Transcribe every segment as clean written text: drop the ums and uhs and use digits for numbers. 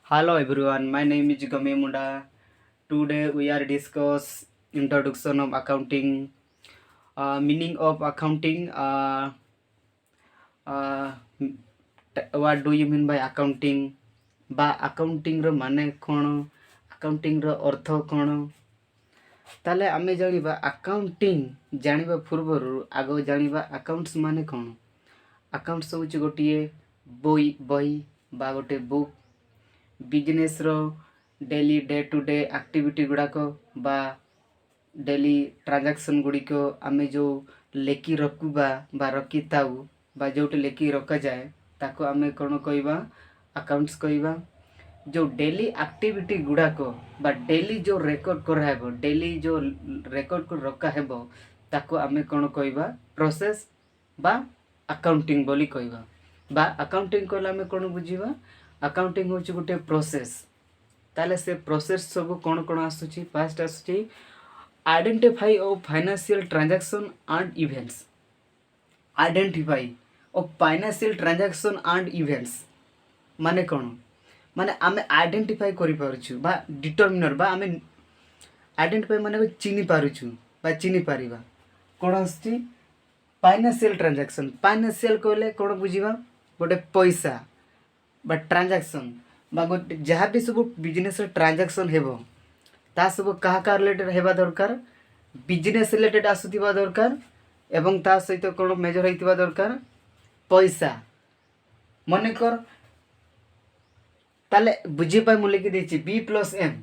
Hello everyone, my name is Gomia Munda. Today we are discuss introduction of accounting, meaning of accounting. Uh, what do you mean by accounting? বা accounting ର ମାନେ କ'ଣ? accounting ର ଅର୍ଥ କ'ଣ? ତାହେଲେ ଆମେ ଜାଣିବା accounting ଜାଣିବା ପୂର୍ବରୁ ଆଗ ଜାଣିବା accounts ମାନେ କ'ଣ? accounts ହେଉଛି ଗୋଟିଏ ବହି ବା ଗୋଟେ ବୁକ୍ बिजनेस रो daily day to day activity गुड़ाक बा डेली ट्रांजैक्शन गुड़िक आम जो लेखि रखुबा बा रखी थाउ बा जोटे लेखि रखा जाए ताको आम कौन कहवा अकाउंट्स कहवा जो डेली एक्टिविटी गुड़ाक बा डेली जो रेकर्ड कराब डेली जो रेकर्ड को रखा है ताको आम कौन कहवा प्रोसेस बा अकाउंटिंग बोली कहवा बा अकाउंटिंग कहले आम कौन बुझीबा अकाउंटिंग होची गोटे प्रोसेस ताले से प्रोसेस सब कौन कौन आसुची फर्स्ट आसुची identify of financial transaction and events identify of financial transaction and events माने कौन माने आमे आइडेंटिफाई करि पारुछु बा डिटरमिनर बा आमे आइडेंटिफाई माने चिनि पारुछु बा चिनि पारिबा कोन आसुची फाइनेंशियल ट्रांजैक्शन फाइनेंशियल कहले कोन बुझिबा गोटे पैसा बा ट्रांजैक्शन बा गोटे जहाँ भी सब बिजनेस ट्रांजैक्शन हेबो ता सब क्या रिलेटेड हेबा दरकार बिजनेस रिलेटेड आसुथिबा दरकार एवं ता सहित कोन मेजर होइतिबा दरकार पैसा मन कर ताले बुझी पाई मु लिखि देछि B+M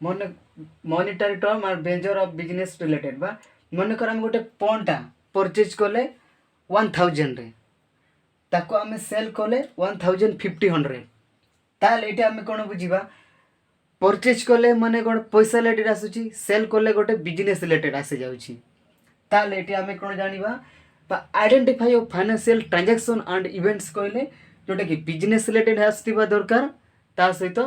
मॉनिटरी टर्म और मेजर ऑफ बिजनेस रिलेटेड बा मन कर हम गोटे पॉन्टा परचेज कले 1000 रे ताको आमे सेल कले 1500 ताले एटा आमे कोन बुझीबा परचेज कले माने कोन पैसा रिलेटेड आसुची सेल कले गोटे बिजनेस रिलेटेड आसे जाउची ताले एटा आमे कोन जानिबा बा identify of financial transaction and events कहले जोटा कि बिजनेस रिलेटेड आसतिबा दरकार ता सहित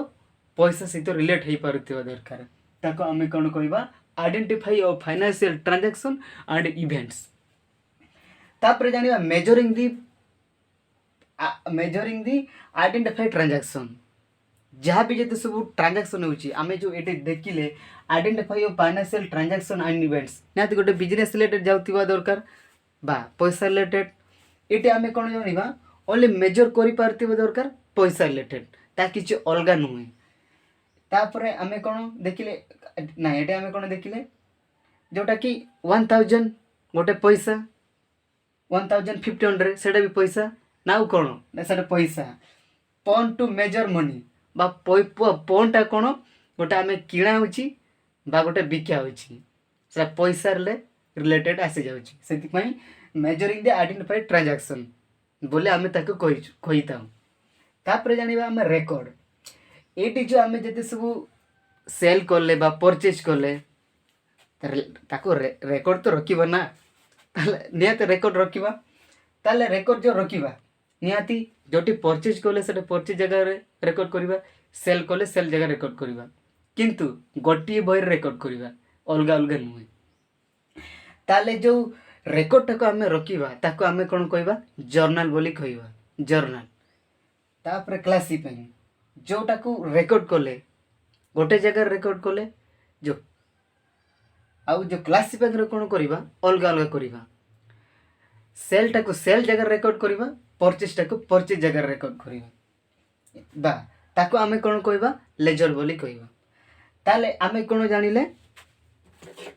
पैसा सहित रिलेट हेइ पारुतिबा दरकार ताको आमे कोन कहबा identify of financial transaction and events तापर जानिबा मेजरिंग दी आइडेंटिफाई ट्रांजैक्शन जहाँ भी जते सब ट्रांजैक्शन होची आमे जो एटे देखिले identify of financial transaction and events नाति गोटे बिजनेस रिलेटेड जाउतिबा दरकार बा पैसा रिलेटेड एटे आमे कोन जानिबा ओनली मेजर करि पारतिबा दरकार पैसा रिलेटेड ता किछि अलगा नुहे तापरे आमे कोन देखिले ना एटे आमे कोन देखिले जोटा कि 1000 गोटे पैसा 1500 सेटा भी पैसा नाउ कौन ना सेटा पैसा पॉन टू मेजर मनी बा पॉनटा कौन गोटे आम किणा होची बा गोटे बिका होची से पैसा रिलेटेड आसी जाउची सेति मेजरिंग द आइडेंटिफाइड ट्रांजैक्शन बोले आम ताको कहि थाउ तापर जानिबा आम रेकॉर्ड एटी जो आम जते सब सेल करले बा परचेज करले ताको रेकॉर्ड तो रखिबा ना ताले नियत रेकॉर्ड रखिबा ताले रेकॉर्ड जो रखिबा निहाती जोटी परचेज कले से परचेज जगह रेकर्ड करवा सेल कले सेल जगह रेकर्ड करवा किंतु गोटे बही रेकर्ड करवा अलग अलग नुहे ताले जो रेकर्ड टाको आम रखा ताको आम कौन कहवा जर्नाल बोली कहवा जर्नाल तापर क्लासिफाइंग जोटा को रेकर्ड कले गोटे जगह रेकर्ड कले जो आउ जो क्लासिफाइंग कौन करवा अलग अलग करवा सेल टाको सेल जगह रेकर्ड करवा परचेज टाको परचेज जगह रेकर्ड करवा बा ताको आमे कोन कहबा लेजर बोली कहबा ताले आमे कोन जानिले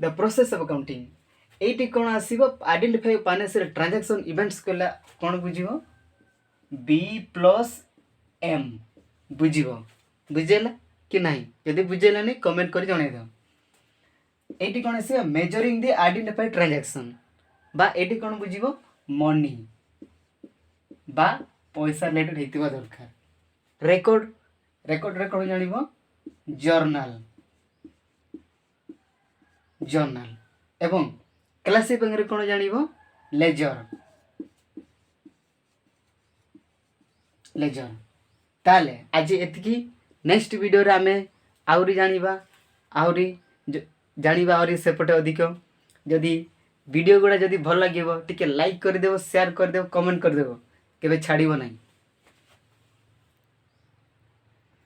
द प्रोसेस ऑफ अकाउंटिंग एटी कोन आसीबो आइडेंटिफाई फाइनेंशियल ट्रांजैक्शन इवेंट्स कला कोन बुझिबो B+M बुझिबो बुझेला कि नाही यदि बुझेला नहीं कमेंट करी जणाइ दो एटी कोन आसीबो मेजरिंग द आइडेंटिफाइड ट्रांजैक्शन बा एटी कोन बुझिबो मनी बा पैसा रिलेटेड हेतिबा दरकार रेकॉर्ड रे कोन जानिबो जर्नल एवं क्लासिफाइंग रे कोन जानिबो लेजर ताले आज एतिकी नेक्स्ट वीडियो रे आमे आउरी जानिबा आउरी सेपटे अधिक जदि वीडियो गुड़ा जदि भल लगे टिके लाइक कर देबो शेयर कर देबो कमेंट कर देबो केबे छाड़िबो नहीं।